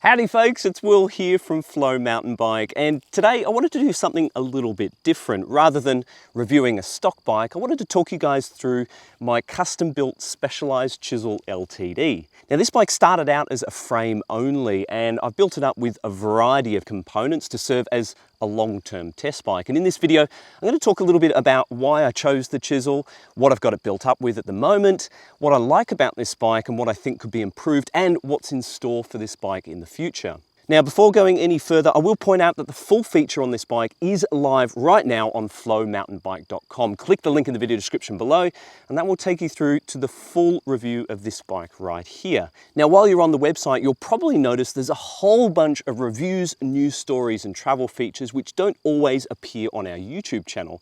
Howdy folks, it's Will here from Flow Mountain Bike, and today I wanted to do something a little bit different. Rather than reviewing a stock bike, I wanted to talk you guys through my custom built Specialized Chisel LTD. Now this bike started out as a frame only, and I've built it up with a variety of components to serve as a long-term test bike. And in this video, I'm going to talk a little bit about why I chose the Chisel, what I've got it built up with at the moment, what I like about this bike and what I think could be improved, and what's in store for this bike in the future. Now, before going any further, I will point out that the full feature on this bike is live right now on flowmountainbike.com. Click the link in the video description below, and that will take you through to the full review of this bike right here. Now, while you're on the website, you'll probably notice there's a whole bunch of reviews, news stories, and travel features which don't always appear on our YouTube channel.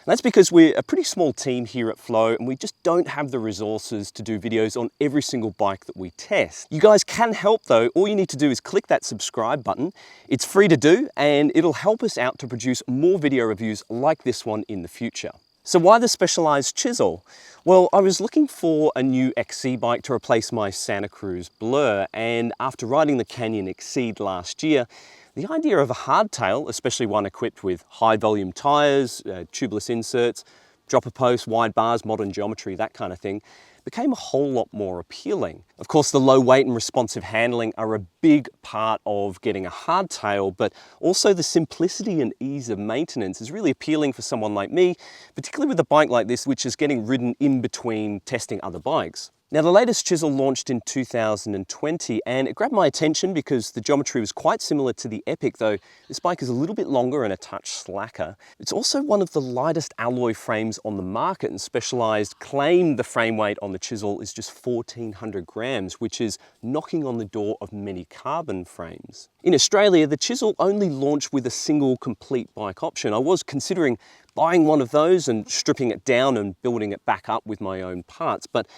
And that's because we're a pretty small team here at Flow, and we just don't have the resources to do videos on every single bike that we test. You guys can help though. All you need to do is click that subscribe button. It's free to do, and it'll help us out to produce more video reviews like this one in the future. So why the Specialized Chisel? Well, I was looking for a new XC bike to replace my Santa Cruz Blur, and after riding the Canyon Exceed last year, the idea of a hardtail, especially one equipped with high volume tyres, tubeless inserts, dropper posts, wide bars, modern geometry, that kind of thing, became a whole lot more appealing. Of course, the low weight and responsive handling are a big part of getting a hardtail, but also the simplicity and ease of maintenance is really appealing for someone like me, particularly with a bike like this, which is getting ridden in between testing other bikes. Now, the latest Chisel launched in 2020, and it grabbed my attention because the geometry was quite similar to the Epic, though this bike is a little bit longer and a touch slacker. It's also one of the lightest alloy frames on the market, and Specialized claimed the frame weight on the Chisel is just 1,400 grams, which is knocking on the door of many carbon frames. In Australia, the Chisel only launched with a single complete bike option. I was considering buying one of those and stripping it down and building it back up with my own parts, but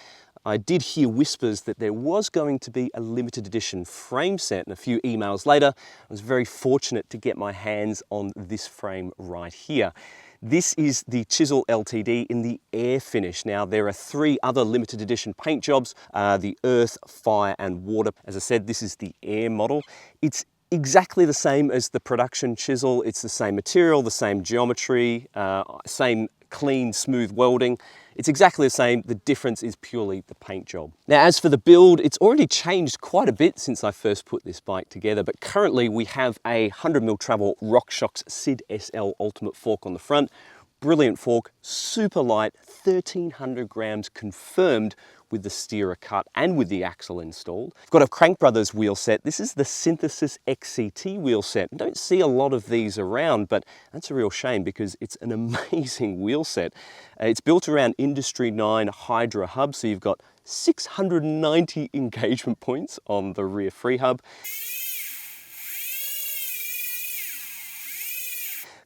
I did hear whispers that there was going to be a limited edition frame set, and a few emails later, I was very fortunate to get my hands on this frame right here. This is the Chisel LTD in the air finish. Now, there are 3 other limited edition paint jobs, the earth, fire, and water. As I said, this is the air model. It's exactly the same as the production Chisel. It's the same material, the same geometry, same clean, smooth welding. It's exactly the same. The difference is purely the paint job. Now, as for the build, it's already changed quite a bit since I first put this bike together, but currently we have a 100mm travel RockShox SID SL Ultimate fork on the front. Brilliant fork, super light, 1,300 grams confirmed with the steerer cut and with the axle installed. I've got a Crank Brothers wheel set. This is the Synthesis XCT wheel set. I don't see a lot of these around, but that's a real shame because it's an amazing wheel set. It's built around Industry 9 Hydra hub, so you've got 690 engagement points on the rear free hub.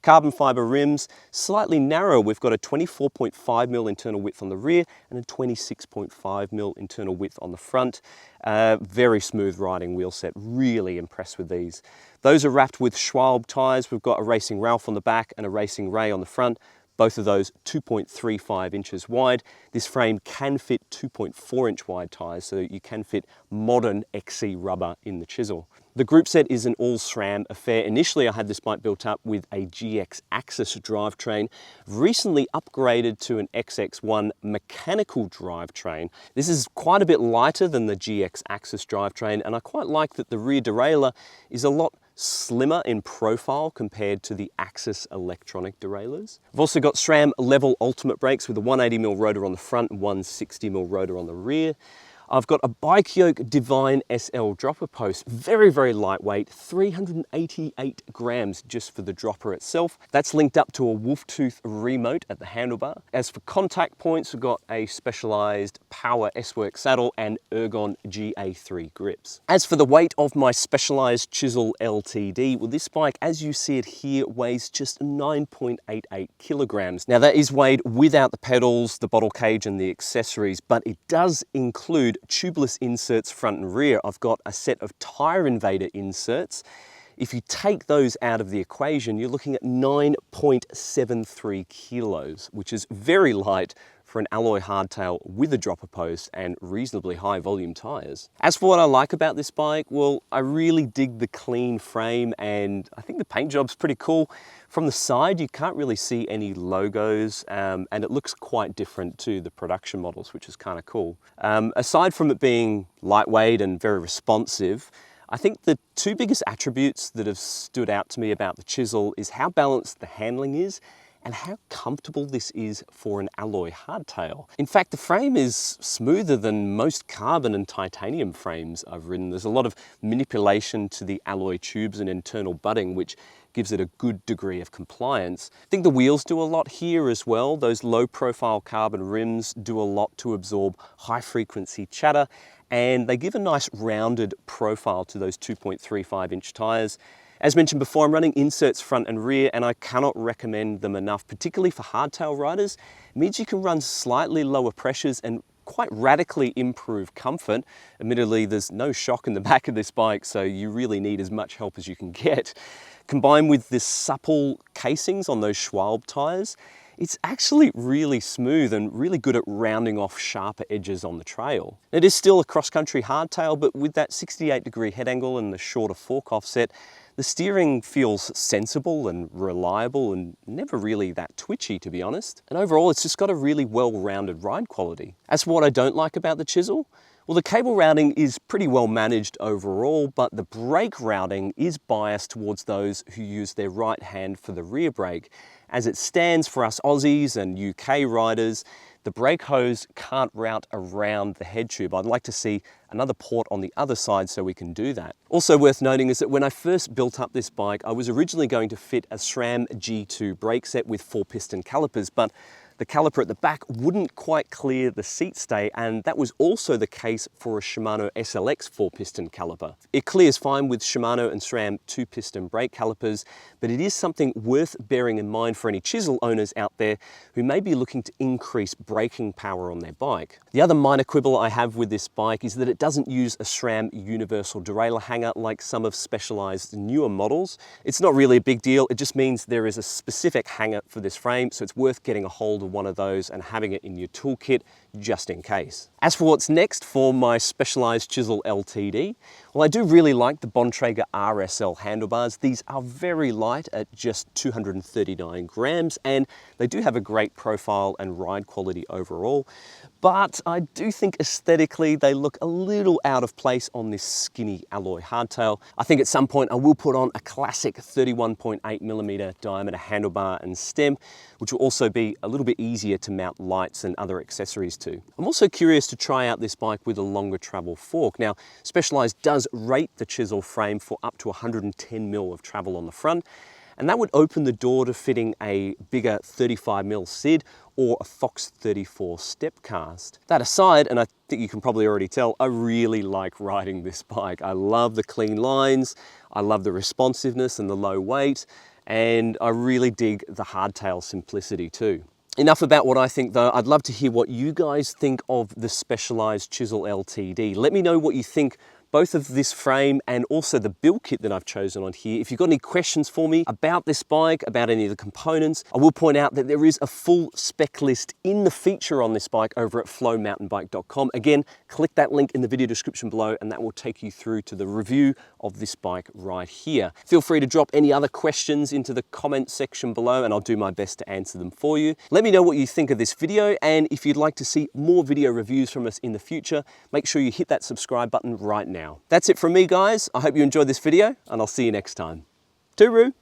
Carbon fiber rims, slightly narrow. We've got a 24.5mm internal width on the rear and a 26.5mm internal width on the front. Very smooth riding wheel set, really impressed with these. Those are wrapped with Schwalbe tyres. We've got a Racing Ralph on the back and a Racing Ray on the front. Both of those 2.35 inches wide. This frame can fit 2.4-inch wide tyres, so you can fit modern XC rubber in the Chisel. The group set is an all-SRAM affair. Initially, I had this bike built up with a GX Axis drivetrain, recently upgraded to an XX1 mechanical drivetrain. This is quite a bit lighter than the GX Axis drivetrain, and I quite like that the rear derailleur is a lot slimmer in profile compared to the Axis electronic derailleurs. I've also got SRAM level ultimate brakes with a 180mm rotor on the front and 160mm rotor on the rear. I've got a Bike Yoke Divine SL dropper post, very, very lightweight, 388 grams just for the dropper itself. That's linked up to a Wolftooth remote at the handlebar. As for contact points, we've got a Specialized Power S-Work saddle and Ergon GA3 grips. As for the weight of my Specialized Chisel LTD, well, this bike, as you see it here, weighs just 9.88 kilograms. Now, that is weighed without the pedals, the bottle cage, and the accessories, but it does include tubeless inserts front and rear. I've got a set of Tire Invader inserts. If you take those out of the equation, you're looking at 9.73 kilos, which is very light for an alloy hardtail with a dropper post and reasonably high volume tyres. As for what I like about this bike, well, I really dig the clean frame and I think the paint job's pretty cool. From the side, you can't really see any logos and it looks quite different to the production models, which is kind of cool. Aside from it being lightweight and very responsive, I think the two biggest attributes that have stood out to me about the Chisel is how balanced the handling is and how comfortable this is for an alloy hardtail. In fact, the frame is smoother than most carbon and titanium frames I've ridden. There's a lot of manipulation to the alloy tubes and internal butting, which gives it a good degree of compliance. I think the wheels do a lot here as well. Those low profile carbon rims do a lot to absorb high frequency chatter, and they give a nice rounded profile to those 2.35 inch tyres. As mentioned before, I'm running inserts front and rear, and I cannot recommend them enough, particularly for hardtail riders. It means you can run slightly lower pressures and quite radically improve comfort. Admittedly, there's no shock in the back of this bike, so you really need as much help as you can get. Combined with this supple casings on those Schwalbe tyres, it's actually really smooth and really good at rounding off sharper edges on the trail. It is still a cross-country hardtail, but with that 68-degree head angle and the shorter fork offset, the steering feels sensible and reliable and never really that twitchy, to be honest. And overall, it's just got a really well-rounded ride quality. As for what I don't like about the Chisel, well, the cable routing is pretty well managed overall, but the brake routing is biased towards those who use their right hand for the rear brake. As it stands for us Aussies and UK riders, the brake hose can't route around the head tube. I'd like to see another port on the other side so we can do that. Also worth noting is that when I first built up this bike, I was originally going to fit a SRAM G2 brake set with 4-piston calipers, but the caliper at the back wouldn't quite clear the seat stay, and that was also the case for a Shimano SLX 4-piston caliper. It clears fine with Shimano and SRAM 2-piston brake calipers, but it is something worth bearing in mind for any Chisel owners out there who may be looking to increase braking power on their bike. The other minor quibble I have with this bike is that it doesn't use a SRAM universal derailleur hanger like some of Specialized's newer models. It's not really a big deal, it just means there is a specific hanger for this frame, so it's worth getting a hold of one of those and having it in your toolkit just in case. As for what's next for my Specialized Chisel LTD, well, I do really like the Bontrager RSL handlebars. These are very light at just 239 grams, and they do have a great profile and ride quality overall. But I do think aesthetically they look a little out of place on this skinny alloy hardtail. I think at some point I will put on a classic 31.8mm diameter handlebar and stem, which will also be a little bit easier to mount lights and other accessories to. I'm also curious to try out this bike with a longer travel fork. Now, Specialized does rate the Chisel frame for up to 110mm of travel on the front, and that would open the door to fitting a bigger 35mm SID or a Fox 34 step cast. That aside, and I think you can probably already tell, I really like riding this bike. I love the clean lines, I love the responsiveness and the low weight, and I really dig the hardtail simplicity too. Enough about what I think though. I'd love to hear what you guys think of the Specialized Chisel LTD. Let me know what you think both of this frame and also the build kit that I've chosen on here. If you've got any questions for me about this bike, about any of the components, I will point out that there is a full spec list in the feature on this bike over at flowmountainbike.com. Again, click that link in the video description below and that will take you through to the review of this bike right here. Feel free to drop any other questions into the comment section below and I'll do my best to answer them for you. Let me know what you think of this video, and if you'd like to see more video reviews from us in the future, make sure you hit that subscribe button right now. That's it from me, guys. I hope you enjoyed this video and I'll see you next time. Tooroo!